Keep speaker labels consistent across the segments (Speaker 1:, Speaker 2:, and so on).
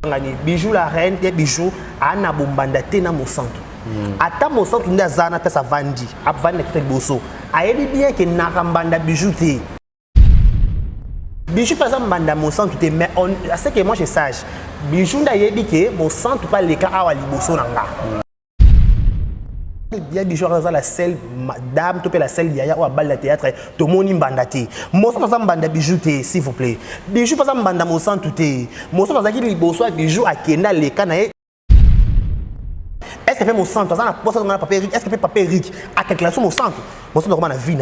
Speaker 1: Bijou la reine des bijoux ana bombanda tena mo centre. Ata mo centre nda zana pesa vandi, abvandi kete boso. Ayebi bien que nakambanda bijou te. Bijou par exemple banda mo centre te mais on c'est que moi je sage. Bijou nda yebi que mo centre pas les cas awa liboso nanga. Il y a des gens dans la selle, madame, tu peux la selle, il y a un bal de théâtre, tout le monde est bandati. Moi, par exemple, banda bijou, s'il vous plaît. Bijou, par exemple, banda mosan tout est. Moi, par exemple, il y a bijou à Kenda, les canailles. Est-ce que fait mon centre? Est-ce que fait papier riche? À quelque chose, mon centre? Mon centre, comment on a vu?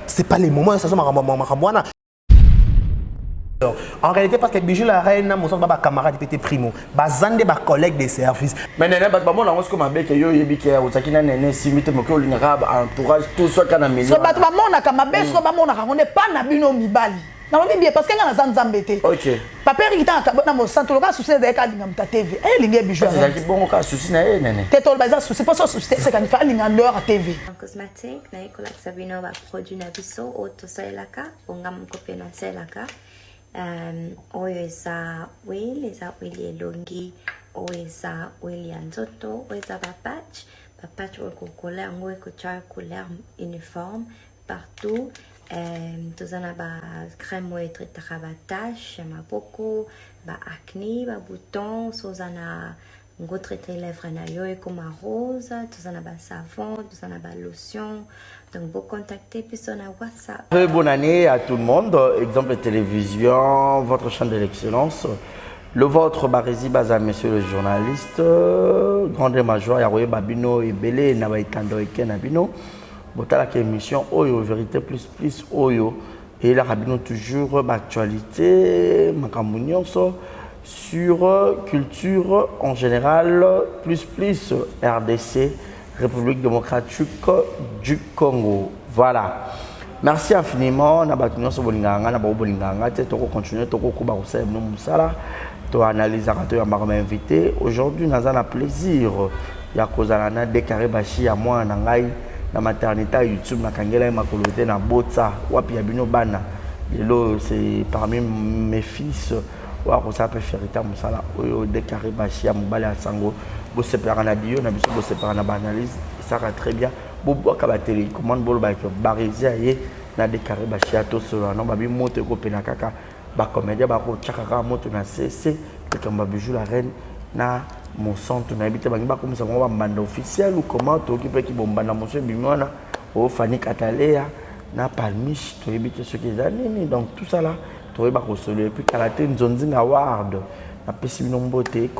Speaker 1: C'est pas les moments, ça, en réalité, parce que bijou la reine, mon centre, camarade de primo, bazande ba collègue de service.
Speaker 2: Mais nene, bon, on comme avec yo yebike au sakina nene simite moko l'ingab entourage tout soit kana milieu.
Speaker 3: So ba on a kamabe so ba on a on n'est pas na bino mibali. Na on bien parce que na zanzambete.
Speaker 2: OK.
Speaker 3: Papa rita na mo centre loka souci de ka dinga mta TV. Eh linge bijou.
Speaker 2: C'est qui bon ka souci na nene.
Speaker 3: Tetol baza souci pas souci c'est quand il fait linga ndeur à TV.
Speaker 4: En cosmétique, na école Sabino va produire na biso auto sailaka, ongam kopé na sailaka. Oyo eza oil elongi, oyo eza oil ya nzoto, oyo eza bapatch oyo kokola yango ekotia couleur uniforme partout. Toza na ba crème oyo etraitaka batache ya maboko, ba acné, ba bouton, soza na ngo traiter lèvres na yo ekoma rose, toza na ba savon, toza na ba lotion. Donc, vous contactez puis on a WhatsApp.
Speaker 2: Bonne année à tout le monde. Exemple télévision, votre chaîne de l'excellence. Le vôtre, Barési Baza, monsieur le journaliste. Grande major, Yaroye Babino et Belé, Nabaïtando et Kenabino. Botala qui émission Oyo, vérité plus Oyo. Et la Rabino toujours actualité, Makamounion sur culture en général, plus RDC. République démocratique du Congo. Voilà. Merci infiniment. Na batunya so bolinganga na ba bolinganga te to continuer to ko ba usem no musala to analyser to ya mama invité. Aujourd'hui nous avons plaisir ya kozala na décaré bashi ya moi na ngai na maternité YouTube na kangela makolote na botsa wapi ya bino bana. Lelo c'est parmi mes fils wa ko sa peut faire ta musala o décaré bashi ya mobali ya sango. Vous séparez na bio, na biso vous séparez na analyse, ça va très bien. Vous boka ba télécommande bolo ba Barési aye na décaré ba chiato solo non ba bi moto ko pena kaka ba comédien ba ko chakaka moto na CC que ba bijou la reine na mon centre na habité ba ngi ba comme ça ba mbanda officiel ou comment to ki pe ki bomba na monsieur bimona o Fanny Katalea na Palmiche to habité ce qui zanini donc tout ça là to ba ko solo et puis karaté nzonzi award. La possibilité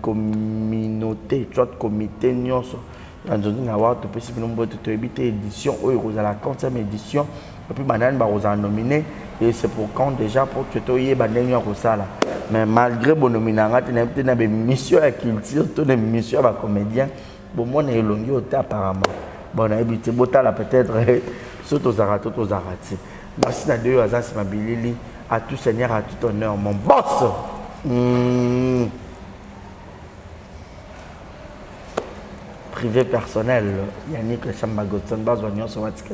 Speaker 2: communauté, soit comité nyonso. Dans une award, la possibilité de éviter édition, ou la 40e édition, et puis banane ba aux nominé et c'est pour quand déjà pour que tu aies banane au sala. Mais malgré bon nominanga, tu n'as pas de mission à culture, tu n'as mission à comédien. Bon moi n'est longi au apparemment. Bon on a habité botala peut-être surtout aux arato aux arati. Merci à Dieu Azas Mabilili, à tout seigneur, à tout honneur, mon boss. Privé personnel, Yannick Chamba Godson, Bazoignon, Somatique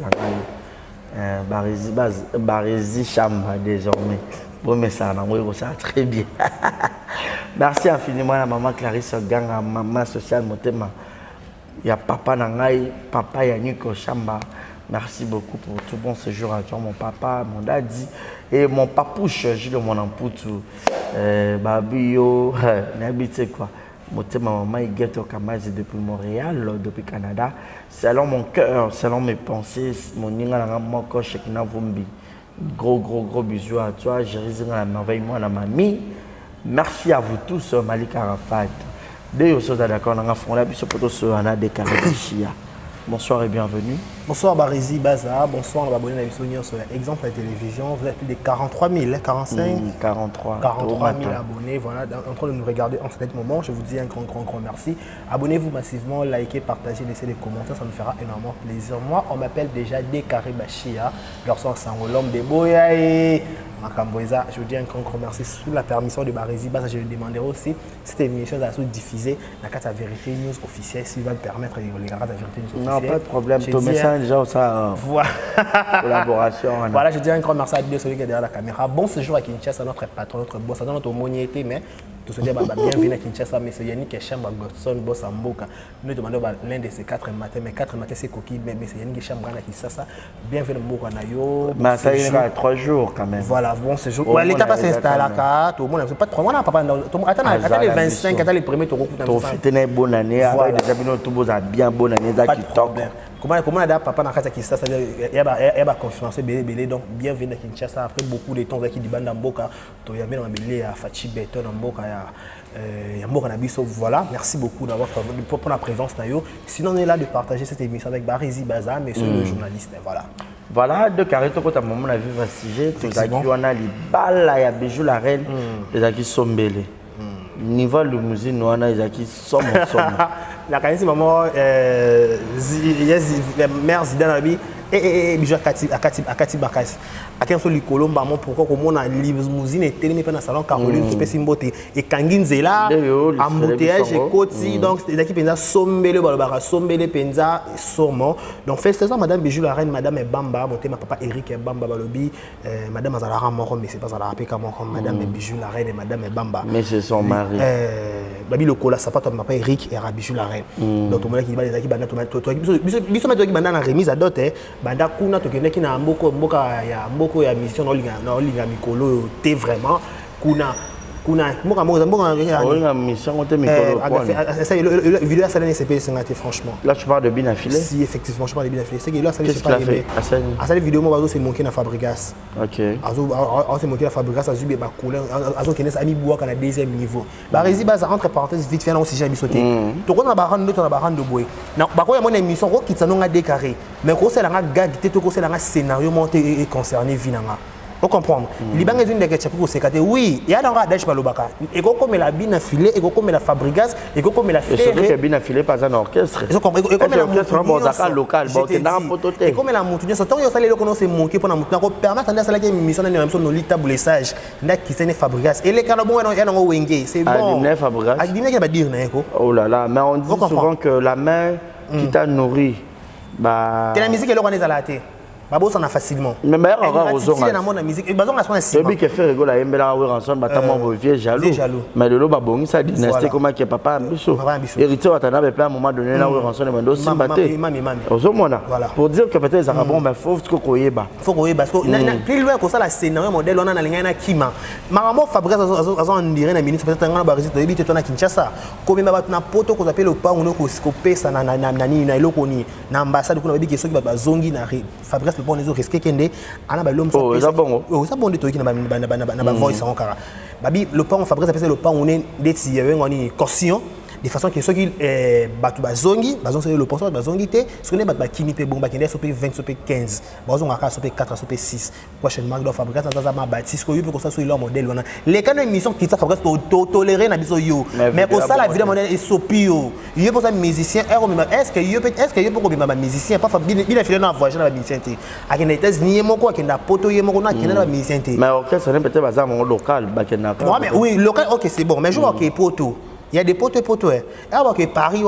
Speaker 2: Barési Chamba désormais. Bon, mais ça, ça très bien. Merci infiniment à maman Clarisse Gang, à maman sociale Motema. Il y a papa Nangaï, papa Yannick Chamba. Merci beaucoup pour tout bon séjour à toi, mon papa, mon daddy et mon papouche, Gilles mon ampoutou. Babio, n'habite quoi. Motema maman il guette au Kamazi depuis Montréal, depuis Canada. Selon mon cœur, selon mes pensées, mon ninga mon coche qui n'a vumbi. Gros bisous à toi, Jérémy la merveille, moi la mamie. Merci à vous tous, Malik Arafat. Dès que vous êtes d'accord, on a fait la bise pour tous, on a déclaré Chia. Bonsoir et bienvenue.
Speaker 1: Bonsoir Barési Baza, bonsoir les abonnés à l'émission sur exemple la télévision. Vous êtes plus de 43 000, 45
Speaker 2: 43
Speaker 1: 000 abonnés. Voilà, en train de nous regarder en ce moment. Je vous dis un grand merci. Abonnez-vous massivement, likez, partagez, laissez des commentaires, ça nous fera énormément plaisir. Moi, on m'appelle déjà Décaré Bachia, garçon l'homme des boya et Makamboisa. Je vous dis un grand merci sous la permission de Barési Baza. Je lui demanderai aussi cette émission à diffuser la carte à vérité news officielle s'il va me permettre de regarder la vérité news officielle.
Speaker 2: Non, pas de problème. Ton message déjà ça.
Speaker 1: Voilà.
Speaker 2: Collaboration.
Speaker 1: Voilà, je dis un grand merci à Dieu, celui qui est derrière la caméra. Bon séjour à Kinshasa, notre patron, notre boss, notre moniété, mais tout ce qui est bienvenue à Kinshasa, M. Yannick Echam, Godson, boss Amboka. Nous demandons l'un de ces 4 matins, mais 4 matins c'est coquille, mais M. Yannick Echam, à Kinshasa, bienvenue à Mboka Nayo.
Speaker 2: Mais ça y est, 3 jours quand même.
Speaker 1: Voilà, bon séjour. Ouais, l'état passe installé à tout le monde, pas 3 mois, papa. Attends les 25, attends les premiers tours.
Speaker 2: Tu fais une bonne année, avec des amis, tout le monde a bien bonne année, ça qui toque.
Speaker 1: Comment on a papa dans Kinshasa, il y a conférence belé donc bienvenue à Kinshasa après beaucoup de temps qui dit banda mboka to ya mena belé à Fachi Beton mboka ya mboka na biso. Voilà, merci beaucoup d'avoir pour la présence nayo. Sinon on est là de partager cette émission avec Barizi Baza, monsieur le journaliste. Voilà.
Speaker 2: Voilà, de carré to kota maman a vu vastiger to zaki wana li bala ya bijou la reine les zaki sombele. Niveau limousine wana zaki somme.
Speaker 1: La canisse maman mère Zidane bijou akati bakasi akenso likolo mbamo pourquoi comme on a limousine et télé mais na salon Caroline qui peut simboter et kanginzela embouteillage et côté donc les équipes penza sombele balobara sombele penza somo donc félicitations madame Bijou la reine madame Bamba monté ma papa Eric Bamba balobi madame Azalara moko mais c'est pas Azalara peka moko madame Bijou la reine et madame Bamba
Speaker 2: mais c'est son mari
Speaker 1: babi le cola sapato papa Eric et Bijou la reine donc tout le monde qui va les équipes banda to biso metto qui banda na remise à dot banda kuna to kende ki na mboko ya mission na olinga mikolo te vraiment kuna mboka
Speaker 2: mission te mikolo
Speaker 1: ça vidéo ça n'est pas c'est franchement
Speaker 2: là tu parles de bien affilé
Speaker 1: si effectivement je parle de bien affilé c'est que là ça
Speaker 2: qu'est-ce qu'il a fait
Speaker 1: à cette vidéo moi c'est monté na Fabregas
Speaker 2: OK
Speaker 1: c'est monté na Fabregas azubi ba couleur azo kenes ami bois kana deuxième niveau ba rési base entre parenthèses vite fait non si j'ai bisoté to ko na ba rando to na ba rando boy na ba ko ya mon émission ko kitsa no nga décarré mais ko c'est la nga gag te to ko c'est la nga scénario monté et concerné vinanga. Vous comprenez? Libango est une des questions pour se cater. Oui, il y a dans la Daesh Balobaka. Et comme la bine affilée, et comme la Fabrigas, et comme la ferrée.
Speaker 2: Et surtout que bien affilée pas un orchestre.
Speaker 1: Et comme la
Speaker 2: orchestre local,
Speaker 1: et comme la montagne, c'est tant que ça les locaux c'est manqué pour la montagne. On permet à ça la mission de l'émission de l'itaboulessage. N'a qui c'est Fabrigas. Et les canons il y a dans Wenge. C'est bon.
Speaker 2: Adine Fabrigas.
Speaker 1: Adine qui va dire n'eko.
Speaker 2: Oh là là, mais on dit souvent que la main qui t'a nourri, bah.
Speaker 1: Que la musique est organisée à la télé. Babo ça na facilement.
Speaker 2: Mais meilleur encore aux hommes.
Speaker 1: Na mona musique. Bazon na soin si.
Speaker 2: Celui qui fait rigoler à Mbela ouais ensemble batamo vieux jaloux. Mais le loba bongi sa dynastie comment qui papa biso. Héritier watana be à un moment donné là ouais ensemble bando simbaté. Aux hommes là. Pour dire que peut-être ça va bon mais faut que koyeba.
Speaker 1: Faut koyeba parce que plus loin que ça la scénario modèle on a na linga na kima. Maramo Fabrice azo on dirait na ministre peut-être ngana ba résident ebité to na Kinshasa. Comme ba na poto ko appelle le pa on ko pesa na nani na eloko ni na ambassade ko na biki soki ba zongi na Fabrice le bon les autres risquer kende ana ba l'homme
Speaker 2: ça bon
Speaker 1: ça bon de to ki na ba voice encore babi le pan Fabrice appelle le pan on est des tiers ngoni caution de façon que ceux qui batu bazongi c'est le pourcentage bazongi te ce qu'on est bat kimi pe bon ba kende so pe 20 so pe 15 bazonga ka so pe 4 so pe 6 prochainement do Fabrice na ma bâtisse ko yupe ko ça so leur modèle wana les canaux émission qui ça Fabrice tolérer na biso yo mais pour ça la vidéo modèle est sopio yo pour ça musicien est-ce que yo peut ko bima musicien pas bien filé na voyage na musicien te akenda États-Unis moko akenda poto ye moko na akenda na musicien te
Speaker 2: mais orchestre c'est peut-être bazar mon local ba kenda
Speaker 1: oui local OK c'est bon mais je vois que poto il y a des poteaux. Alors que Paris,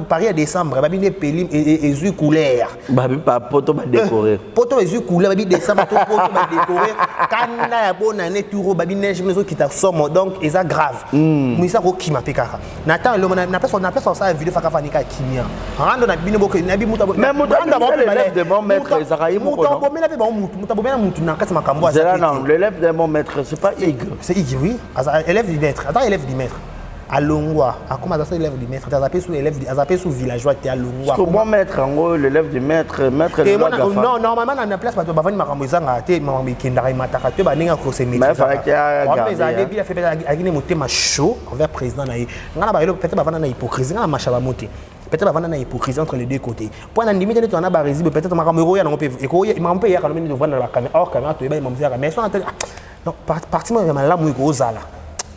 Speaker 1: Paris à décembre, il y a des pélim et yeux couleurs.
Speaker 2: Babi pas poteau va décorer.
Speaker 1: Poteau et yeux couleurs, babi décembre, poteau va décorer. Quand il y a bonne année, touro, babi neige, mais qui t'a somme donc et ça grave. Mais ça qui m'a péka. Nathan, n'a pas ça vidéo fakafanika kimia. Rando na bino boko na bi muta.
Speaker 2: Mais muta l'élève de mon maître Zaraï
Speaker 1: muta bomé na pe ba muta bomé na mutu na kati makambo.
Speaker 2: Non, l'élève de mon maître, c'est pas Ig.
Speaker 1: C'est Ig oui. Élève du maître. Attends, élève du maître. À Longwa, à comment ça élève du maître, tu as appelé sous élève, tu as appelé sous villageois, tu es à Longwa.
Speaker 2: Comment maître en gros l'élève du maître
Speaker 1: non, normalement dans la place parce que bavani makamozanga te mambi kindara mataka te baninga ko se métier.
Speaker 2: Mais fallait qu'il y a
Speaker 1: il a fait agine motema chaud envers président na ngana ba peut-être bavana na hypocrisie ngana machaba moté. Peut-être bavana na hypocrisie entre les deux côtés. Pour la limite tu en as barisi peut-être makamero ya na pe et ko mampe ya quand même de voir dans la caméra hors caméra to ba mamzia mais son non partima ya malamu ko ozala.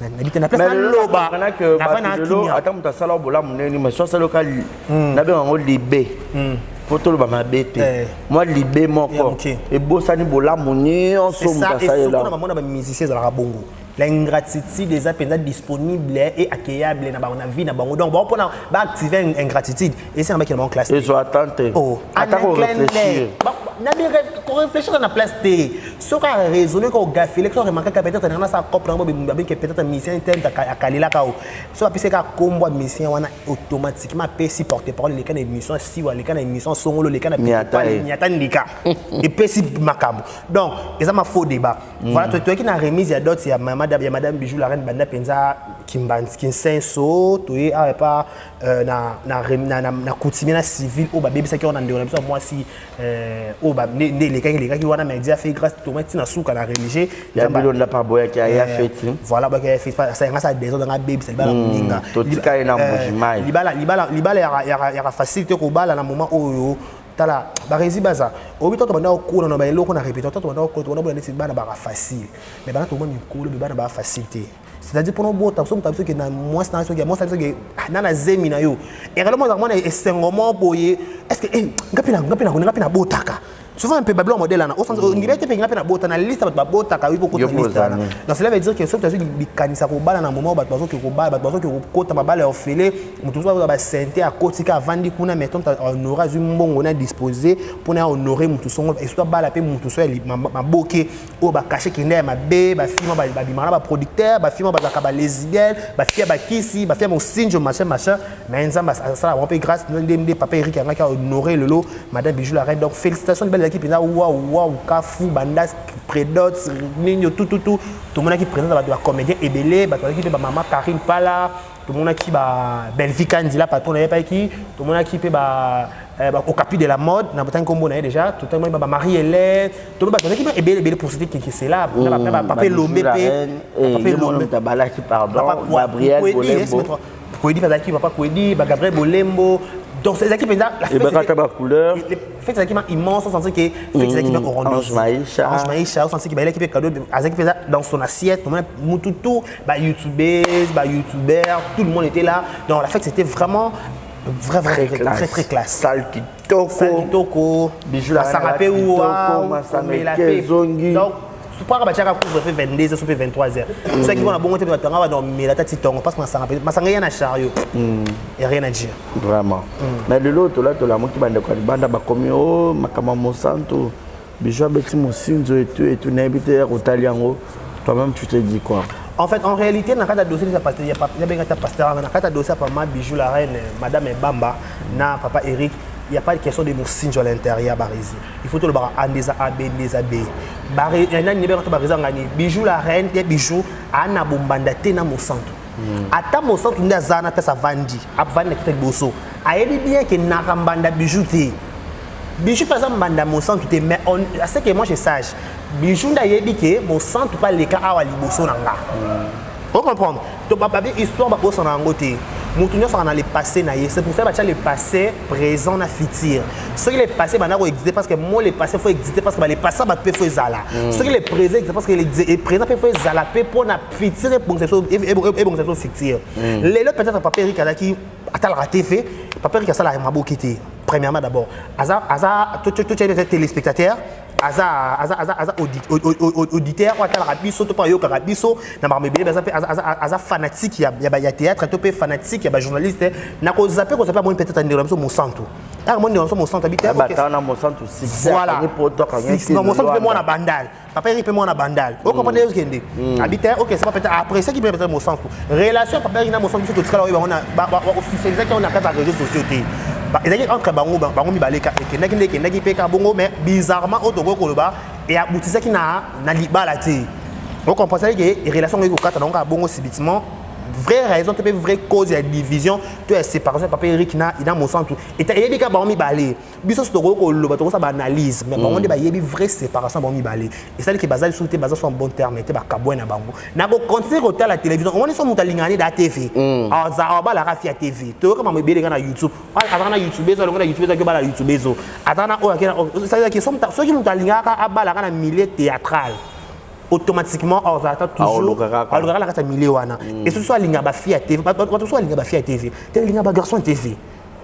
Speaker 2: Mais loba attends ta sala bola muneni mais soit local na be ngo libé poto loba mabete moi libé moko et bosani bola munye on so muta ça là
Speaker 1: na maman ba musicien za la bongo l'ingratitude est disponible et accueillable dans la vie. Donc, on peut activer l'ingratitude. Et c'est un mec qui est en classe.
Speaker 2: Et je attends. Attends réfléchir.
Speaker 1: Réfléchir dans la place T. Ce qu'on a raisonné, qu'on a gaffé, qu'on a remarqué que peut-être dans sa propre peut-être un mission interne à Kalila Kao. Ce qu'on a fait combo mission automatiquement peut si porter parole les cas d'émission si ou les cas d'émission solo les cas d'émission et peut si macam. Donc, ça m'a faux débat. Voilà, toi qui n'a remise il y a d'autres, il y a madame Bijou la reine Banda Penza qui s'inso, tu es pas na coutumier na civil au baby ça qui on a ndé moi si au ba les gars qui wana média fait grâce tomate na souka na religieux
Speaker 2: ya bilo na pa boya qui a fait
Speaker 1: voilà ba qui a fait ça ça des autres dans baby c'est ba ninga
Speaker 2: totika ina mbujimai
Speaker 1: libala ya facilité ko bala na moment oyo tala barezi baza obi to banda ko na ba eloko na répéter to banda ko to na bana c'est bana ba facile mais bana to mo mikolo be bana ba facilité. C'est-à-dire pour nous botter, nous avons que moi c'est que moi c'est que dans la zemi na yo. Et réellement moi est sengomment boyer. Est-ce que ngapina botaka. Souvent un peu bablo modèle là. Au sens où ngibete pe ngapina botaka na liste ba botaka oui beaucoup de liste là. Donc cela veut dire que sauf que tu kanisa ko bala na moment ba bazo que ko bala ba bazo que ko kota ba bala ofele, mutu so ba senté à kotika vandi kuna mettons on aura un bon on a disposé pour honorer mutu songo et surtout bala pe mutu so ma boké o ba cacher ki ndé ma bé ba fima ba bimana ba producteur ba fima ba lesbienne ba fia ba kisi ba fia mon sinjo machin mais nzamba ça on peut grâce de papa Eric qui a honoré le lot madame Bijou la reine. Donc félicitations de belle équipe là waouh kafu bandas prédots nino tout le monde qui présente ba comédien ebelé ba qui ba maman Karine Pala tout le monde qui ba Belvika Ndila patron na pas qui tout le monde qui ba au capi de la mode na botan kombo na déjà tout le monde ba Marie-Hélène tout le monde qui ba ebelé pour citer qui c'est là papa Lombe
Speaker 2: papa Lombe tabala qui pardon Gabriel Bolembo
Speaker 1: Kouedi papa Kouedi ba Gabriel Bolembo. Donc ces équipes là la
Speaker 2: fête couleur
Speaker 1: fait ces équipes immenses on sent que fait ces équipes Orange Maïcha on sent que l'équipe cadeau les équipes dans son assiette tout ba youtubeur tout le monde était là. Donc la fête c'était vraiment très classe.
Speaker 2: Sal Kitoko
Speaker 1: Bijou la Sarapé ou donc pour que tu couvre-feu 22h, 23h. C'est ça qui va bon monter dans mais la tête tombe parce que ça rien à chariot. Et rien à dire.
Speaker 2: Vraiment. Mais de l'autre là, la moitié bande quoi, bande ba komio, makama Monsanto, Bijou abeti Mosinzo et tout n'habiter au Taliango. Toi-même tu te dis quoi?
Speaker 1: En fait, en réalité, dans le dossier, il y a bien un pasteur, dans le dossier, papa Bijou la reine, madame Bamba, na papa Eric. Il n'y a pas de question de Moussinjo à l'intérieur. Il faut tout le bar Andeza AB, Andeza B. Il y a un numéro de Bijou la reine, et Bijou, Anna Bombanda, Tena Monsanto. Ata Monsanto, nous avons un peu de Vandi, Abvandi qui est bosso. Aïe bien que Narambanda Bijou. Bijou, par exemple, Banda Monsanto, mais c'est que moi je suis sage. Bijou, d'ailleurs, dit que Monsanto, pas les cas à Libosso. Vous comprenez? Donc, papa, histoire va pas s'en engoter. Moutounio ça dans le passé naïe. C'est pour ça que le passé présent na futur. Ce qui est passé maintenant exister parce que moi le passé faut exister parce que le passé va peut faire zala. Ce qui est présent c'est parce que le présent peut faire zala pour na futur pour que et bon ça futur. Les autres peut-être papa Eric qui a raté fait. Papa Eric a ça la mabo quitté. Premièrement d'abord. Tout les téléspectateurs aza auditeur ou atala rabiso to pa yo rabiso na marmebele aza fanatique ya théâtre to pe fanatique ya journaliste na ko zapper moi peut-être ndelo mon centre mon ndelo mon centre habité
Speaker 2: na mon centre
Speaker 1: voilà non mon centre moi na bandal papa il peut moi na bandal vous comprenez ce qu'il dit habité OK c'est pas peut-être après ça qui peut être mon centre relation papa il na mon centre tout ça là on a officialisé qu'on a 4 réseaux sociaux ezali entre bango mibaleka ekendaki mpe ka bongo mais bizarrement otoko koloba et aboutisaki na libala te okomprensaki ke relation ngo ekokata nango ka bongo subitement vraie raison te mpe vraie cause ya division to ya séparation papa Eric ina mosantu eyebi ka bango mibale biso so toko koloba toko sa baanalyse mais bango nde bayebi vraie séparation bango mibale esali ke bazali so te baza so en bon terme te bakabwe na bango nako continuer kotala télévision omoni so mutu alingani da TV abalaka fia TV toyoka mama ebele na YouTube ataka na YouTube ezo alongo na YouTube ezo akebala YouTube ezo ataka na oyo akena c'est-à-dire que soki mutu alingaka abalaka na milieu théâtral automatiquement on attend toujours alors la milieu wana et ce soit linga ba fia TV pas soit linga ba fia TV tel linga ba garçon TV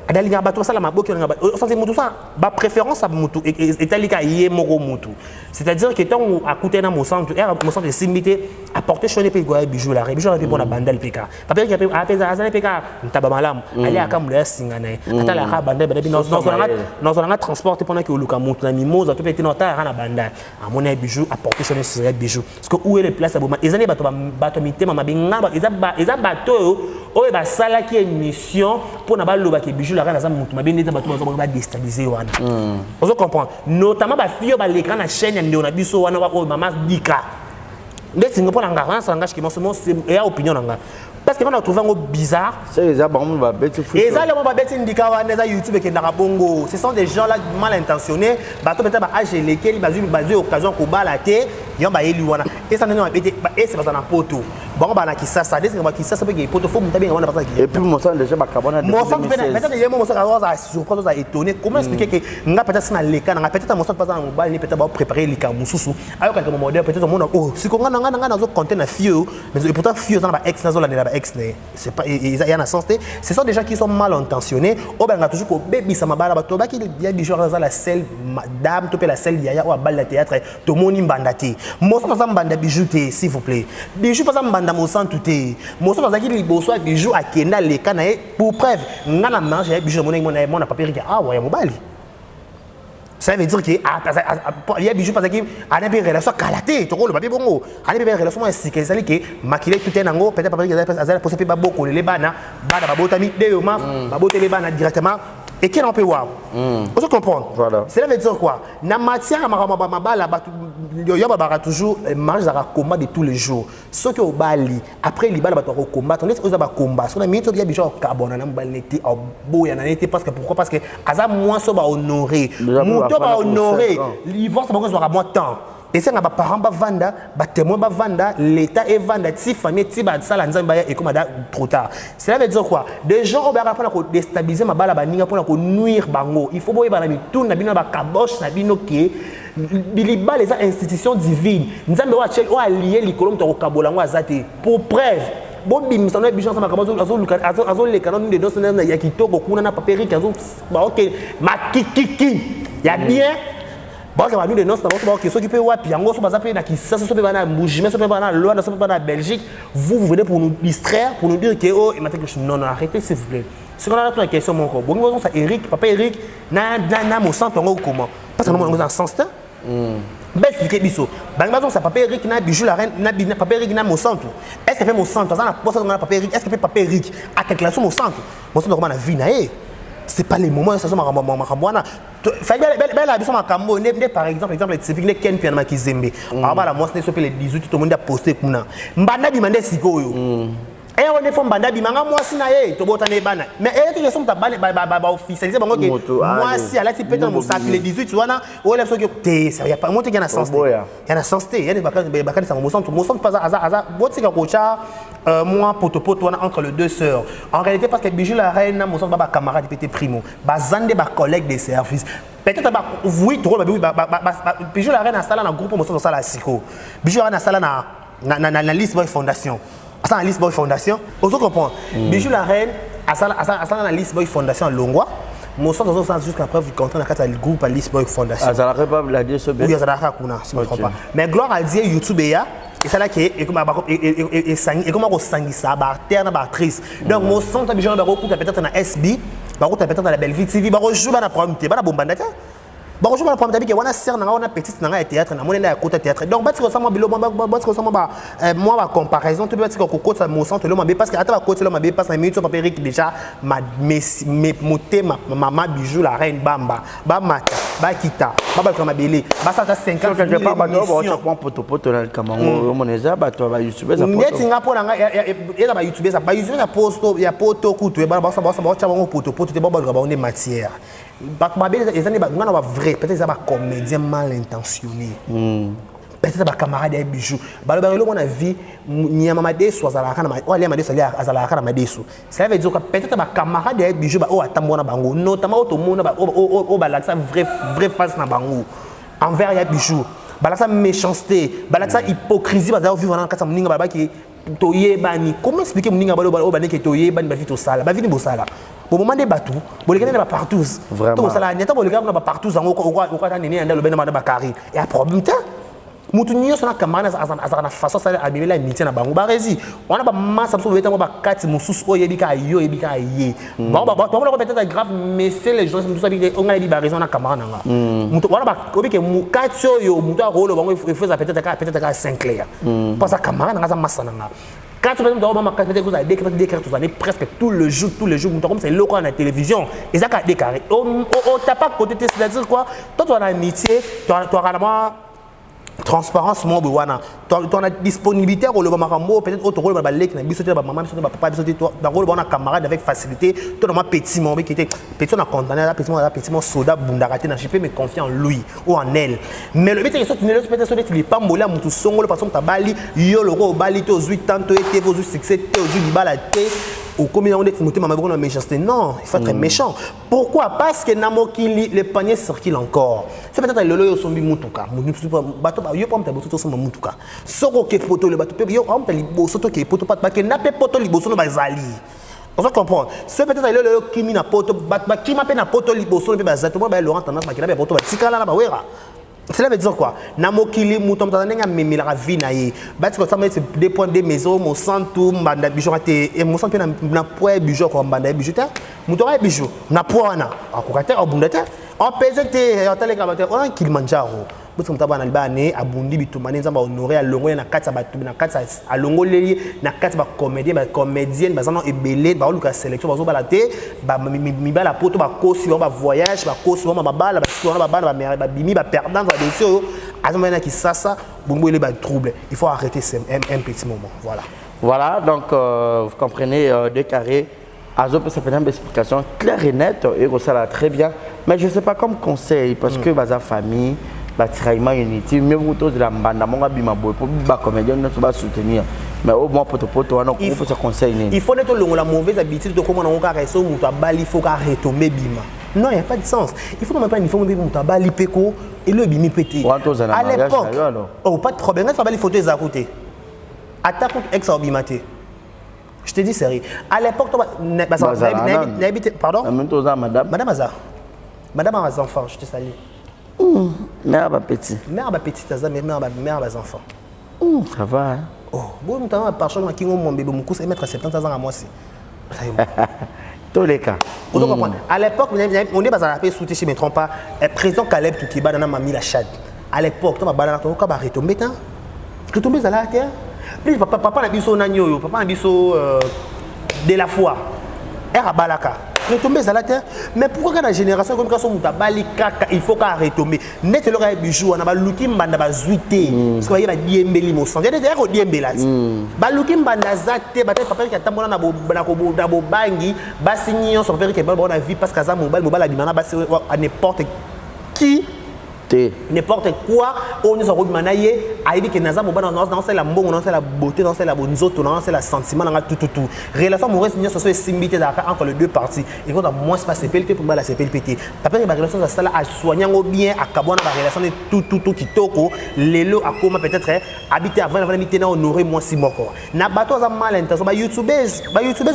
Speaker 1: adalinga bato basala maboki on nga sens mutu ça ba préférence à mutu etalika yé moko mutu c'est-à-dire que tant à côté na mon centre de simité apporter choné pe goya bijou la bijou la pe bona bandal pk papa ki a pe azana pk ntaba malam ali akamula singana atala ka bandal bana non on transporter pendant que luka mutu na mimosa to pe tinota na bandal à mon bijou apporter choné sur bijou parce que où est les places à boma ezani bato mitema mabinga eza bato oyo ba sala ki émission pour na ba loba ke bijou la kana za mutu mabende za bato ba déstabiliser wana vous comprenez notamment ba fille ba l'écran na chaîne ndio na biso wana ba maman dika ndé Singapour na ngara ça engage que moi c'est et opinion nga parce que on a trouvé un bizarre
Speaker 2: c'est ça ba ba bête fou
Speaker 1: et ça le ba bête ndika wana za YouTube ke na bongo ce sont des gens là mal intentionnés bato peut-être ba age lesquels basé occasion ko balater yon ba yeli wana et ça non ba bête et c'est pas na poto bon ba na kisasa des ngaba kisasa pe ke poto fo mutabe ngona pas
Speaker 2: et puis mon sang déjà ba kabona
Speaker 1: mon sang peut-être il y a mon sang ça surprise ça étonné comment expliquer que nga peut-être na leka na peut-être mon sang pas na mobile ni peut-être ba préparer lika mususu ayo ka mo modèle peut-être mon oh si ko nga na zo compter na fio mais pourtant fio ça na ba ex na zo la ba ex né c'est pas il y a un sens ce sont des gens qui sont mal intentionnés au ben nga toujours ko baby ça mabala ba to ba ki ya bi genre ça la selle madame to pe la selle yaya ou bal la théâtre to moni mbandati mo ça mbanda bijouté s'il vous plaît bijou pas ça mbanda mo sans tout mo ça ça ki liboso a bijou a kenda le kana pour preuve nga na marge ya bijou mon papier ah ouais mo bali ça veut dire que il y a bijou parce que a une relation kalaté to ko le papier bongo a une relation moi c'est que ça que maquiller tout un ango peut-être papier azala poser ba boko les bana ba botami de yo ma ba boter les bana directement et qui on peut voir vous comprenez
Speaker 2: voilà
Speaker 1: cela veut dire quoi na matière mabala yo ba toujours marge za combat de tous les jours ce que au bali après li bala ba to combat on laisse aux ba combat so na minute ya bijou carbone na mbalneti au boya na neti parce que pourquoi parce que aza moins so ba honorer muto ba honorer ils vont savoir qu'on aura moins temps et c'est nga ba parents ba vanda ba témoin ba vanda l'état est vanda ti famille ti ba sala nzamba ya et comme trop tard cela veut dire quoi des gens au ba pour ko déstabiliser ma bala ba ninga pour ko nuire bango il faut boye ba na bituna bino ba kabosh na bino ki biliba les institutions divines nzambe wa chel o allié likolom to kabola ngo azate pour preuve bon bim ça no bichon ça makabazo azo le canon de dos na ya kitoko kuna na paperique azo ba OK makikiki ya bien bon que nous de nos d'abord que ceux qui peut wapi yango so baza pe na kisasa so pe bana mbujime so pe bana Loana so pe bana Belgique vous venez pour nous distraire pour nous dire que oh il m'a dit que non arrêtez s'il vous plaît c'est qu'on a la question mon ko bon ça Eric papa Eric na mo centre ngo comment parce que nous dans sens là ben expliquer biso bangbazo ça papa Eric na bijou la reine na papa Eric na mon centre est-ce que fait mon centre ça na poste na papa Eric est-ce que fait papa Eric à quelque chose mon centre comment na vie na c'est pas les moments ça makamwana fait belle biso makambo ne par exemple typique ne ken piano makizembe aba la moi c'est les 18 tout le monde a posté kuna mbanda bimande sikoyo et on est from banda bimanga moi si na ye to botane bana mais et que sont ta ba officialiser bango que moi si ala ti peut-être mo sac les 18 wana o le so que te ça y a pas monter qu'il y a sens il y a sens il y a des bakani ça mo centre pas à botika kocha moi poto wana entre les deux sœurs en réalité parce que bijou la reine mo centre ba camarade pété primo ba zande ba collègue des services peut-être ba oui trop ba bijou la reine installé dans groupe mo centre ça la siko bijou la reine installé na liste boy fondation à la liste boy fondation vous comprenez bijou la reine à la liste boy fondation longwa mon centre dans sens jusqu'à preuve du contrat dans le groupe à liste boy fondation
Speaker 2: ça la pas la dire ce
Speaker 1: oui ça la kuna si je ne me trompe pas mais gloire à Dieu YouTube ya et ça là qui est comme et comment on sangisa ba terre ba actrice donc mon centre bijou ba recoute peut-être na SB ba recoute peut-être dans la Belle Vie TV ba rejoue ba na programme te ba na bombandaka bon je me prends d'habitude on a serre on a petite dans théâtre na monnaie à côté théâtre donc bâti ressemble bilo bâti ressemble moi ma comparaison tu bâti ko côté mon centre le mabé parce que attends côté le mabé parce que minute papier Eric déjà ma moté ma maman bijou la reine bamba ba mata ba kita ba comme belé ba ça 50
Speaker 2: quelque part ba on prend poto dans le Cameroun mon eza ba to ba YouTube ça
Speaker 1: poto Singapour nga ya ba YouTube ça ba YouTube na posto ya poto kutu ba cha poto te ba on est matière peut-être ça va comédien mal intentionné peut-être ba camarade ya bijou balobalo mon avis nyama deso azala kana wale madeso azala kana madeso ça veut dire que peut-être ba camarade ya bijou ba o atambona bango notamment to mona ba o balaksa vrai face na bango envers ya bijou balaksa méchanceté balaksa hypocrisie ba vivre dans kata mninga ba ki toyebani comment expliquer moninga bani que toyebani ba vie to sala ba vie ni bosala au moment des bateaux boleka na partout to sala nyata boleka na partout zango ko ta nini anda lobena na bakari et a problème ta mutu nyonso na kamana azana façon sala abimela amitié na bango barezi on a ba massa so beta mo ba kati mususu oyebika yo yebika ye ba ko peut-être grave mais c'est les gens mususu abi on a dit ba raison na kamana nga mutu on a ba obike mu kati yo mutu a rolo bango il faut peut-être à Saint-Clair parce que kamana nga za massa nga quand tu vas dans ma carte peut-être vous allez décrire tout ça presque tous les jours mutu comme c'est local na télévision et ça ka décarré on t'a pas côté c'est-à-dire quoi toi tu as amitié tu as transparence mo bwana ton disponibilité au le makambo peut-être autre rôle ba lek na biso te ba maman biso te ba papa biso te to dans rôle bona camarade avec facilité tout dans petit mo qui était petit on a condamné petit mo soda bundakate na je peux me confier en lui ou en elle mais le but c'est que tu ne le peut-être sur les pas mola mutu songolo parce que ta bali yo le ro bali to 8 ans to été vos succès te au libala te au combien on est monté ma bonne méchanceté non il faut être méchant pourquoi parce que namokili le panier circule encore c'est peut-être le loyo sombi mutuka bato yo pom ta boto so mutuka soko ke poto le bato pe yo pom ta liboso to ke poto pas que na pe poto liboso no bazali on va comprendre c'est peut-être le loyo kimi na poto ba kimi pe na poto liboso no pe bazali moi ba Laurent tendance makila pe poto ba tikala na ba wera. Cela veut dire quoi? Namokili mutom tanenga memila la vie na ye. Bati ko ça mettre des points de maison mon centre mbanda bijou raté et mon centre na poids bijou ko mbanda bijou ta. Mutora bijou na poids na. Akokate abundata. En PZT en télégramme on Kilimanjaro. Boto mutaba na libane abundi bitumane nzamba honorer alongo na kati batu na kati alongoleli na kati ba comédienne bazana ebele ba luka sélection bazo balate ba mibala poto ba kosi ba voyage ba kosi ba mabala ba sikona ba bana ba bimi ba perdant ba dossier azomena ki sasa bongo ele ba trouble il faut arrêter un petit moment
Speaker 2: voilà donc vous comprenez deux carrés Azo peut faire une explication claire et nette et ça là très bien mais je sais pas comme conseil parce que baza famille trahiment unité mais vous tous de la bande mon bima boy pour ba comédien nous va soutenir mais au moins pour toi non il faut se conseiller
Speaker 1: il faut netto la mauvaise habitude de comment on caresse au muta bali faut ka retomber bima non il y a pas de sens il faut même pas il faut même muta bali peko et le bimi pété à l'époque oh pas de problème ça va les photos à côté attaque ex obimaté je te dis sérieux à l'époque pardon madame a des enfants je te salue
Speaker 2: mère ba petit
Speaker 1: mère ba petit taza mère ba enfants
Speaker 2: ça va hein?
Speaker 1: Oh bon nous t'avons par contre qui mon bébé mon cousin mettre 70 ans à moi aussi
Speaker 2: tous les cas
Speaker 1: à l'époque on est basé à paix sous si me trompe pas président Caleb Toukiba dans mami la Chad à l'époque toi ba to ka ba retomber tant retomber ça là terre puis papa na biso na nyoyo papa na biso de la foi era balaka retomber ça la terre mais pourquoi quand la génération comme ça son bali kaka il faut qu'à retomber net le gars bijou on a ba luki mbanda ba zuité parce que ba diembeli mo sang déjà ko diembelati ba luki mbanda zate ba papa ki atambola na bo bangi ba signon son père qui ba na vie parce que ça mobile abimana ba à n'importe qui n'importe quoi on nous a remanaye aibi que naza mobile dans c'est la mbongo dans c'est la beauté dans c'est la bonzoto dans c'est la sentiment dans tout relation amoureuse ni ça soit simbité entre les deux parties et quand moi c'est pas CPLT pour la CPLT après la relation ça là à soigner bien à kabona la relation tout kitoko lelo akoma peut-être habiter avant habiter na honorer moi si moko na bato za mal intention ba youtubers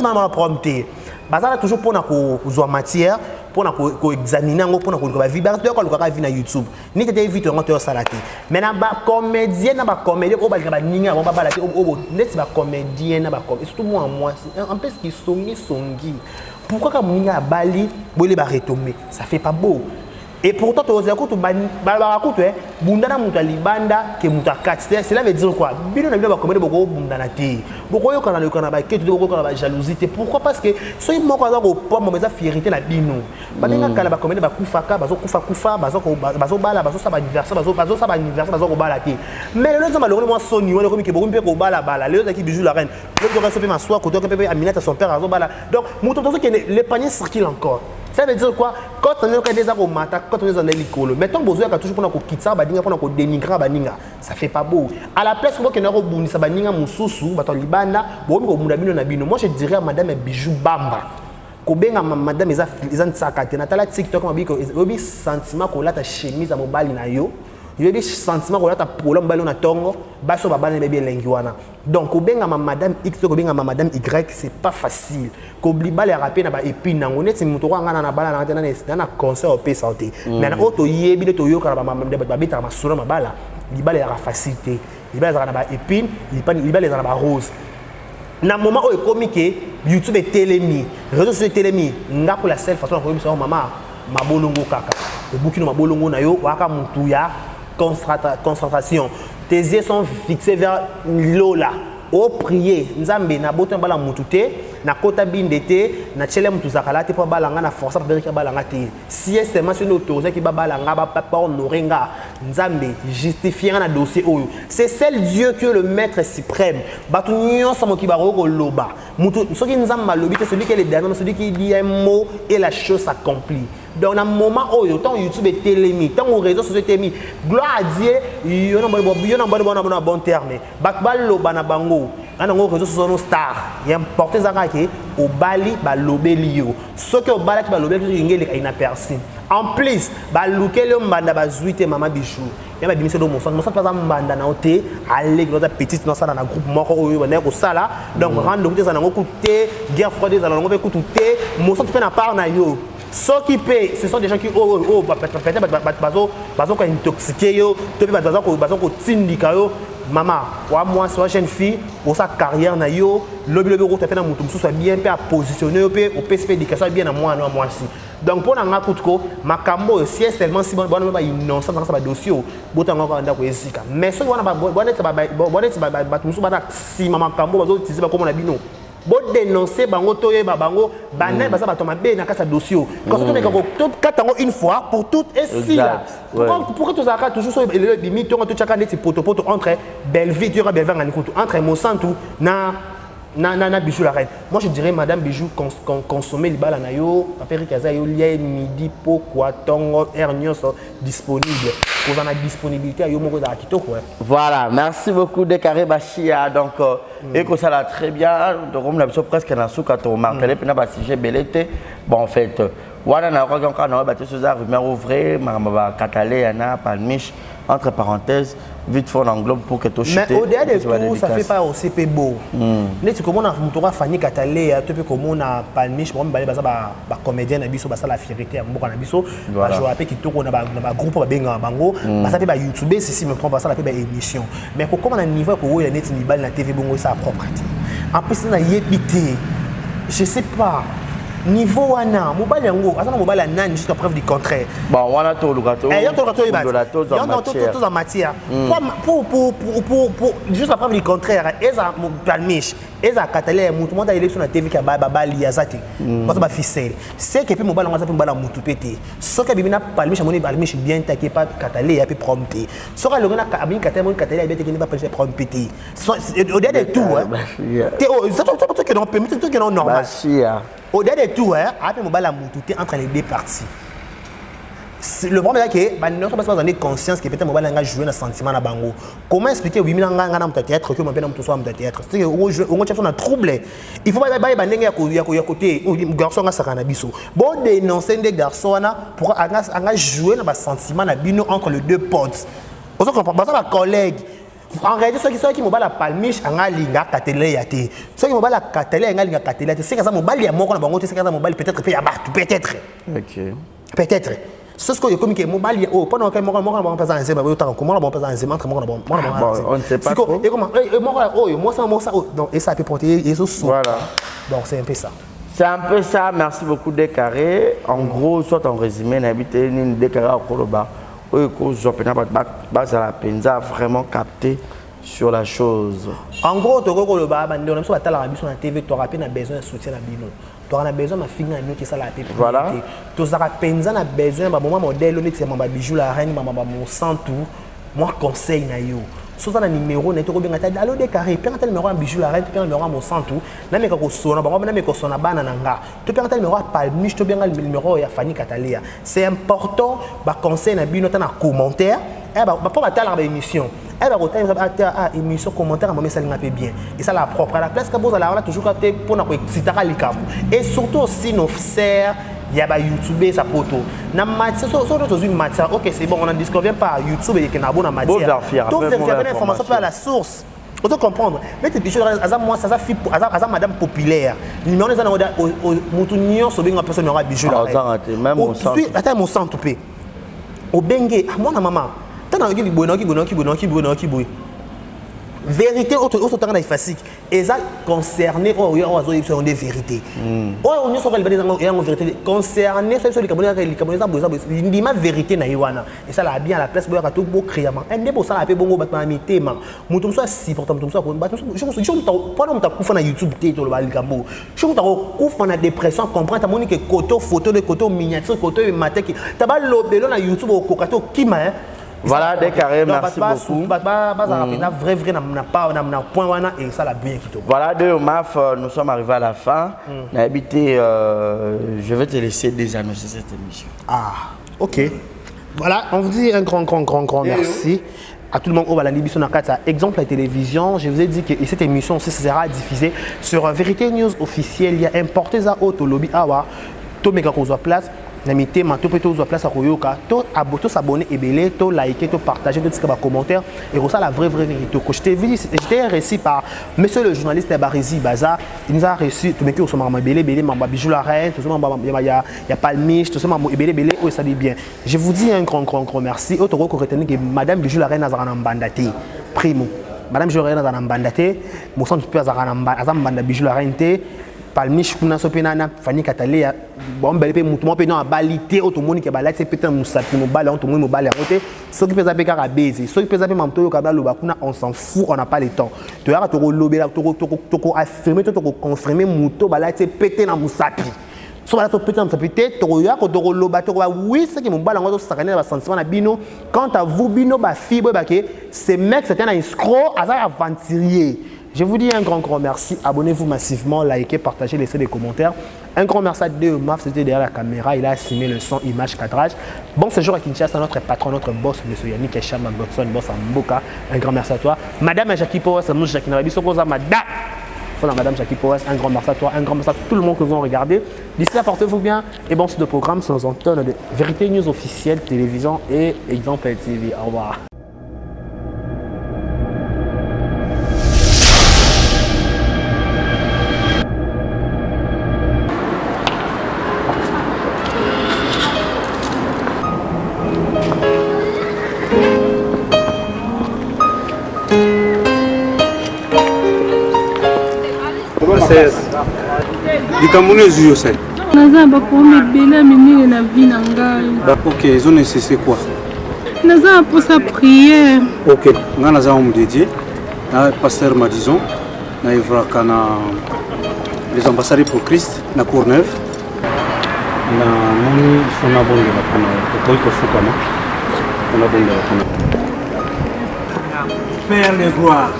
Speaker 1: m'a prompté bazala toujours pour na ko zo matière pour na examiner ngo pour na ko vibrer donc ko ka na YouTube ni tete vite on salati maintenant ba comédien na ba comédien o ba ninga ba balati o net ba comédien na ba comédien surtout moi en plus qui songi pourquoi ka ninga bali bolé ba retomber ça fait pas beau et pourtant tu oses écouter ba écouter bundana muta libanda ke muta kati cela veut dire quoi bino na ba comédien boko bundana te boko yo kana le kana ba ketu boko kana ba jalousie pourquoi parce que so mo ko za ko pomme mais ça fierté la bino ba ninga kala ba comédien ba kufaka bazo kufa bazo bala bazo sa ba anniversaire bazo ko bala te mais le nzamba le moi soni wala ko mi ke boko mpe ko bala le zaki bijou la reine le ko so pe maswa ko to pe Aminata son père azo bala donc muto to que le panier circule encore. Ça veut dire quoi? Quand on est déjà au matin, quand on est dans l'école, mettons besoin de toujours pour quitter ça, pour dénigrer baninga, ça fait pas beau. À la place où on est au bout, ça baninga mususu, bato libanda, bon ko mundabino na bino. Moi je dirais à madame Bijou Bamba. Ko benga madame eza ntsakate na tala TikTok mabiko obi sentiment ko lata chemise à mobali na yo. il y a des sentiments qu'on a ta problème ballon na tongo baso babana bébé lengiwana donc obenga ma madame X obenga ma madame Y c'est pas facile ko blibale ya rapé na ba épine nango neti muto ko ngana na bala na na concert au pays santé mais na auto yebi to yoka ba mamam de ba bita ma solo ma bala libale ya facilité libale za na ba épine libale za na ba rose na moment où ekomi ke YouTube est télémi réseaux sociaux télémi nga pour la seule façon ko biso mama mabolongo kaka ebukino mabolongo na yo waka mutu ya concentration tes yeux sont fixés vers lola au prier nzambe na boto bala mutu te na kota binde te na chele mutu zakala te po bala nga na force pa berika bala nga te si est seulement sur autorisé ki bala nga ba papa honorenga nzambe justifier na dossier oyo c'est seul Dieu que le maître suprême batu nyonso mo ki ba ko loba mutu soki nzamba lobi te celui qui est le dernier celui qui dit un mot et la chose s'accomplit. Donc, dans le moment où YouTube est télémis, tant aux réseaux sociaux télémis, gloire à Dieu, il y a un bon terme. Bakbalo banabango, on a un réseau social star. Il y a important que au Bali, balobelio. Ce que au Bali, balobelio, il y a personne. En plus, balouke le manda bazuite mama bichou. Il y a des missions de mon sang par exemple manda na oté, aller dans ta petite dans ça dans un groupe moko oyo na ko sala. Donc rendre côté ça na côté, guerre froide ça na ko côté, mon sang tu fais na part na yo. Ceux qui paient, ce sont des gens qui peut-être intoxiqués, maman, moi, c'est une jeune fille, pour sa carrière, le bureau fait un mouton, soit bien positionné, au PSP d'éducation, bien à moi aussi. Donc, pour la Makutko, ma cambo, si c'est seulement si bon, innocent dans ce dossier, botan encore dans le Zika. Mais ce qu'on a, si maman cambo, c'est comme on a dit non. Bon dénoncer bango toye bango banal basa ba tomba be na kasa dossier quand on est quand une fois pour toutes et si là pourquoi tous ça toujours so le limite on tout chacun des poto entre Belleville tu Belleville entre Monsanto na Bijou la reine. Moi je dirais madame Bijou consommer les balles na yo après kaza yo lié midi pourquoi tongo hernios disponible pour la disponibilité à yo moko da kitoko.
Speaker 2: Voilà, merci beaucoup de Carré Bachia donc et que ça l'a très bien donc on a presque na souka to marteler puis na ba sujet belete bon en fait voilà na ko encore na ba ce ça rumeur ouvrir ma catalé na palmiche entre parenthèses vite fond englobe pour que tout
Speaker 1: mais au-delà de tout ça fait pas aussi peu beau net comme on a mutora Fanny Catalé tu peux comme on a palmiche bon balé ba comédien na biso ba ça la fierté ya mboka na biso ba jouer après qui toko na ba groupe ba benga bango ba ça peut ba YouTube si me prend pas ça la peut ba émission mais comme on a niveau ko ya net ni bal na TV bongo ça propre en plus na yebité je sais pas niveau wana mobile yango asana mobile nani jusqu'à preuve du contraire
Speaker 2: bon wana to lukato
Speaker 1: il y a tout en matière pour jusqu'à preuve du contraire eza palmiche eza catalé mutu monta élection na TV ka bali azati parce ba ficelle c'est que puis mobile ngasa pe mbala mutu pété so ka bimina palmiche moni palmiche bien taqué pas catalé ya pe prompté so ka longona ka abin catalé moni catalé bien taqué ni pas palmiche prompté au-delà de tout c'est tout que non permis tout que non normal au-delà de tout, après mobile entre les deux parties. Le problème est que nous sommes pas dans conscience que peut-être mobile a joué un sentiment na bango. Comment expliquer oui mina nga na théâtre que mon père na soit na théâtre. C'est que on chef on a troublé. Il faut pas ndenge ya côté garçon nga sakana biso. Bon dénoncer des garçons na pour anga jouer na sentiment na bino entre les deux potes. On se comprend pas ça collègue. En réalité, ceux qui m'ont la palmiche, en alinga katele yate. Ceux qui m'ont la katele, en alinga katele yate. C'est que ça mobile y a mon bango, c'est que ça mobile peut-être peut-être.
Speaker 2: OK.
Speaker 1: Peut-être. C'est ce que comme que mobile oh pendant que moi pas en zema, comment on pas en zema entre moi
Speaker 2: on ne sait pas trop.
Speaker 1: Et comment moi ça donc et ça peut porter et ça.
Speaker 2: Voilà.
Speaker 1: Donc c'est un peu ça.
Speaker 2: C'est un peu ça. Merci beaucoup Décarré. En gros, soit en résumé, n'habite ni Décarré au Koloba. Ça a vraiment capté sur la chose.
Speaker 1: En gros, tu as la TV, tu auras besoin de soutien à Bino. Tu auras besoin de finir qui ça la paix.
Speaker 2: Voilà.
Speaker 1: Tu auras besoin de mon modèle, mon bijou, la reine, mon sang tout. Moi, conseil na yo. Soit un numéro, tu as bien allô Décarré, tu as un numéro à bijou, la reine, tu as un numéro à mon sang tout. Tu as un numéro à palmiche, tu as un numéro à Fanny Cataléa. C'est important, conseil na Bino, tu as un commentaire. Pas à l'émission. Elle va retenir à émission commentaire à ça bien. Et ça la propre à la place que vous allez toujours pour nous exciter. Et surtout aussi nos frères il y a YouTube sa poto na matière so une matière OK c'est bon on en disconvient pas YouTube et que na bonne matière tout vérifier l'information par la source autant comprendre mais tes bijoux azam moi ça fait azam madame populaire numéro les ana au mutunio so benga personne aura bijoux là
Speaker 2: même au centre
Speaker 1: attends mon centre pe au bengue moi na maman tana ki boy vérité autre temps effacique et ça concerné sont des vérités on sont en vérité concerné c'est les Camerounais ça dit ma vérité na yiwana et ça la bien à la place boya to bo créer un des bo ça la pe bongo batma mitema mutum so si pourtant mutum so ko batma je pendant ta kufa na YouTube te to le balikambo je ko ta kufa na dépression comprendre ta monique koto photo de koto miniature koto mateki ta ba lobelo na YouTube ko kokato kima
Speaker 2: voilà des carrés merci beaucoup
Speaker 1: et ça la bien qui
Speaker 2: voilà de Maf nous sommes arrivés à la fin habité je vais te laisser désannoncer cette émission
Speaker 1: OK voilà on vous dit un grand merci à tout le monde au Balani Bisonakata exemple la télévision je vous ai dit que cette émission aussi sera diffusée sur Vérité News officiel il y a importé ça au lobby awa to mega ko place na mitema to peut to place à koyoka to s'abonner et belé to liker to partager to tirer commentaire et ça la vraie vérité que j'étais reçu par monsieur le journaliste Barizi Baza il nous a reçu to meki au somama belé mamba bijou la reine tout ça il y a palmiche tout ça belé oh ça dit bien je vous dis un grand merci autre ko retenir que madame bijou la reine azana mbandate primo madame bijou la reine azana mbandate mo centre peu azana mbanda bijou la reine te palmiche kuna so penana fani katalea bon belle pe mutu mo pe na balité automoni ke balate c'est peut-être musapi mo bala automoni mo bala côté ce qui pesa pe ka baiser ce qui pesa pe mamto yo ka bala loba kuna on s'en fout on n'a pas le temps to ya to lobela to affirmer to confirmer muto balate pété na musapi so bala to pété na musapi to ya ko to loba to oui ce qui mo bala ngo to sakana ba sentiment na bino quant à vous bino ba fibre ba ke ces mecs c'était un escroc azar aventurier. Je vous dis un grand merci. Abonnez-vous massivement, likez, partagez, laissez des commentaires. Un grand merci à Deomaf, c'était derrière la caméra. Il a assimilé le son, image, cadrage. Bon séjour à Kinshasa, notre patron, notre boss, M. Yannick Echam, Godson, boss à Mboka. Un grand merci à toi. Madame Jackie Powers, nous, Jackie Narabi, Sokoza, Madame Jackie Powers, un grand merci à toi. Un grand merci à tout le monde que vous avez regardé. D'ici là, portez-vous bien. Et bon, c'est le programme, c'est nos antennes de Vérité News officielle, télévision et Exemple TV. Au revoir.
Speaker 5: likambo ezuyo se
Speaker 6: naza bakomi ebele minene na vie na ngai.
Speaker 5: Ok, ezo nécessité quoi?
Speaker 6: Naza aposa prière.
Speaker 5: Ok, nga naza homme dédié na pasteur Madison na evraka na les ambassadeurs pour Christ na Courneuve na moni fona bondela kana ko kofukama na bondela kana. Père de gloire,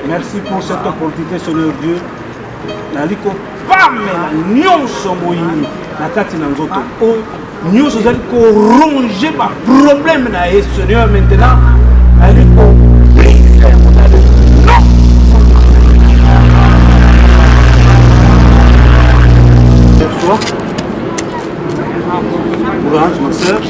Speaker 5: merci pour cette opportunité, Seigneur Dieu. Naliko pamela nyonso moyini na kati na nzoto o nyonso zali ko ronger ba problème na ye Seigneur maintenant naliko briser mon âme. Non. Courage ma sœur.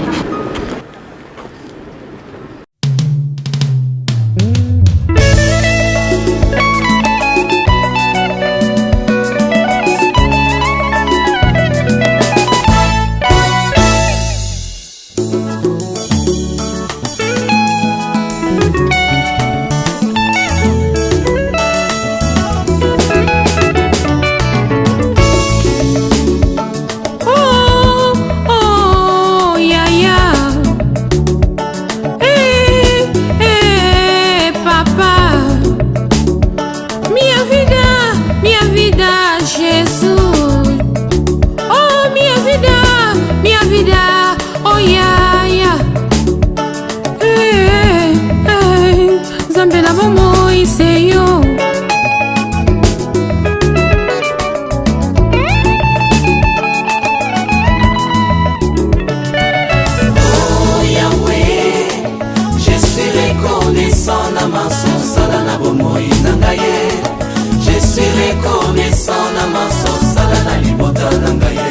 Speaker 7: Je suis reconnaissant na maso sala na libota na ngaye.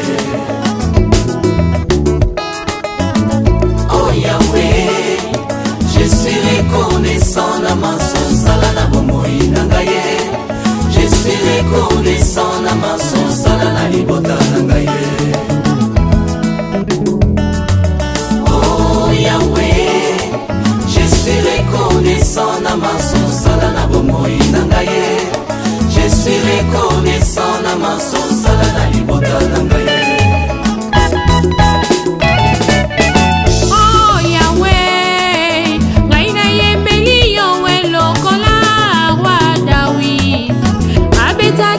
Speaker 7: reconnaissant na maso sala na bomoi na ngai. Je suis reconnaissant na maso sala na libota na ngai. Oh Yahweh, je suis reconnaissant na maso sala na bomoi na ngai. Je suis reconnaissant na maso sala na libota na ngai.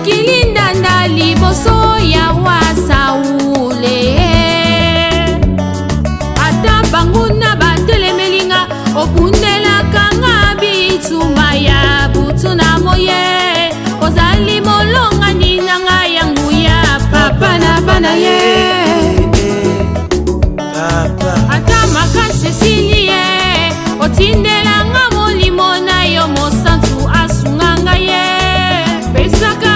Speaker 6: Kilinda na liboso ya wa Saule ata banguna batelemelinga obundelaka nga bituma ya butu na moye ozali molonga ninanga yangu ya papa na bana ye ata makase silie otindelanga molimo na yo mosantu asunganga ye pesaka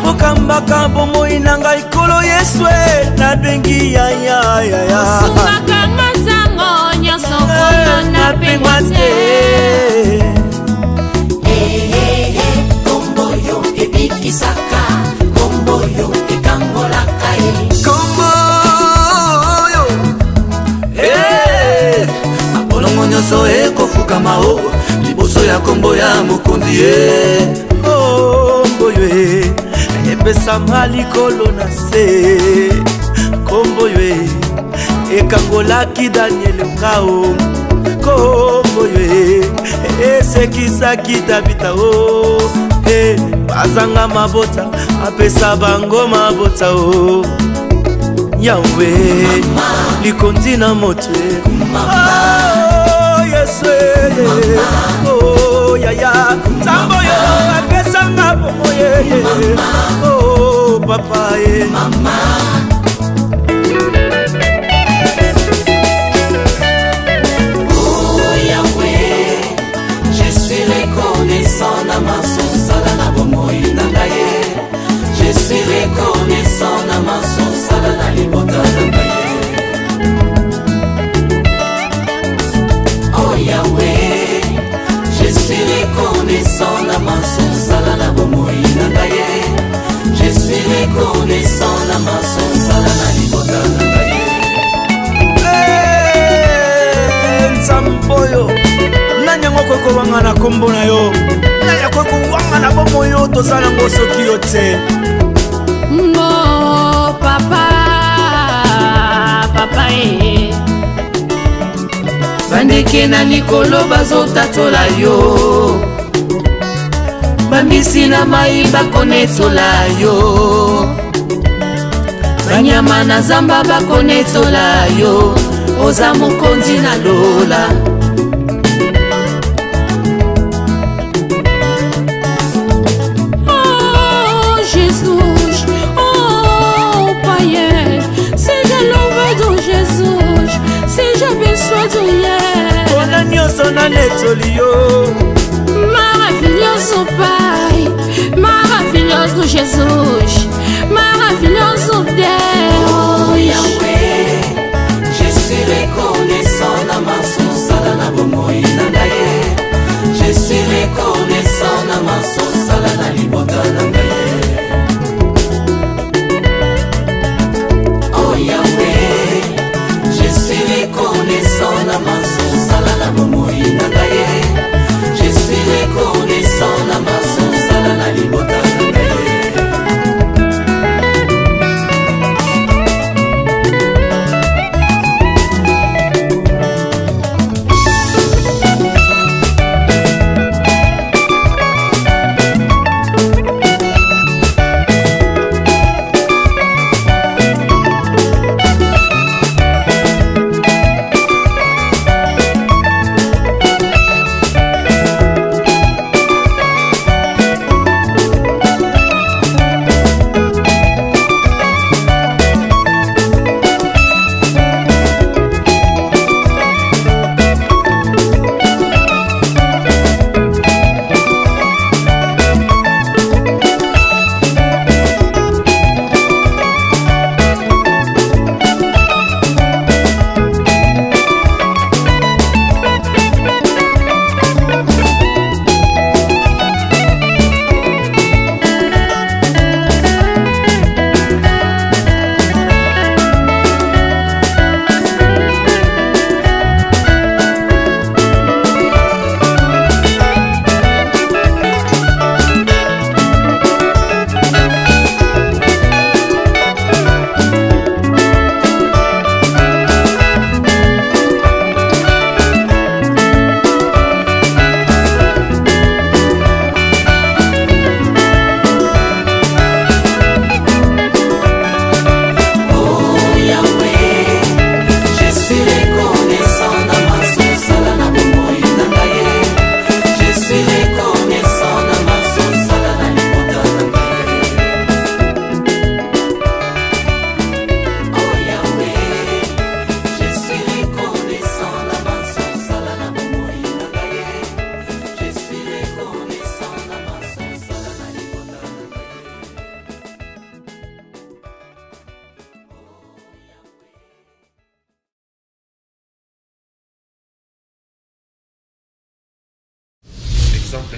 Speaker 7: okambaka bomoi na ngai kolo Yeswe nabengi ya
Speaker 6: osungaka nga ntango nyonso kolo napengwa te.
Speaker 7: Kombo yo ebikisaka, kombo yo ekangolaka ye. Kombo yo mabolongo nyonso ekofukama o liboso ya kombo ya mokonzi ye. Kombo yo epesama likolo na se. Kombo yo ekangolaki Daniel ngao. Kombo yo esekisaki Tabita o. Bazanga mabota apesa bango mabota o. Yahweh likondi na moto oh Yesu oh yaya tambo yo apesa ngabo ye oh papa ye mama. Oh Yahweh, je suis reconnaissant na maso sala na bomoi na ngai. Je suis reconnaissant na maso sala na libota na ngai. Oh Yahweh, je suis reconnaissant na maso sala na bomoi na ngai. Je suis reconnaissant na maso sala na libota na ngai. Nsamboyo nanyango koko wanga na kombo na yo nanya koko wanga na bomo yo tozala ngo soki yo te.
Speaker 6: Mo papa bandeke na likolo bazotatola yo bambisi na mai bakonetola yo banyama na zamba bakonetola yo oza mokonzi na lola. Oh Jesus, oh païen, seja louvado Jesus, seja abençoado
Speaker 7: ona nyonso na netoli yo.
Speaker 6: Maravilhoso Pai, maravilhoso Jesus, maravilhoso Deus.
Speaker 7: Oh Yahweh, je suis reconnaissant na maso sala na bomoi na ngai. Je suis reconnaissant na maso sala na libota na ngai. Oh Yahweh, je suis reconnaissant na maso sala na bomoi na ngai. Je suis reconnaissant na maso sala na libota na ngai.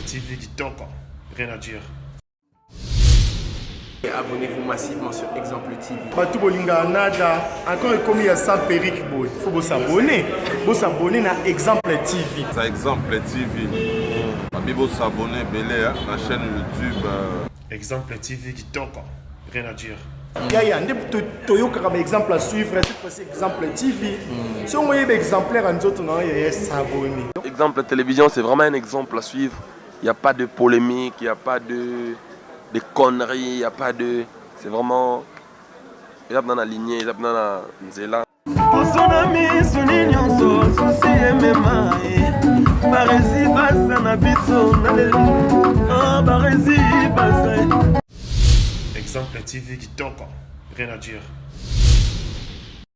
Speaker 8: TV Kitoko, rien à dire.
Speaker 9: Abonnez-vous massivement sur Exemple TV.
Speaker 1: Batou bolinga nada, encore comme il y a 100 périques boy. Faut vous s'abonner. Vous s'abonner à Exemple TV.
Speaker 10: C'est Exemple TV. Vous s'abonner belé à la chaîne YouTube.
Speaker 8: Exemple TV Kitoko, rien à dire.
Speaker 1: Yaya, toyoka comme exemple à suivre, cette fois-ci Exemple TV. Si on voyait exemplaire en autres, non, il y a s'abonner.
Speaker 11: Exemple télévision, c'est vraiment un exemple à suivre. Il n'y a pas de polémique, il n'y a pas de conneries, il n'y a pas de... C'est vraiment... Il y a dans la lignée, il y a dans la nzela.
Speaker 8: Exemple TV Kitoko, rien à dire.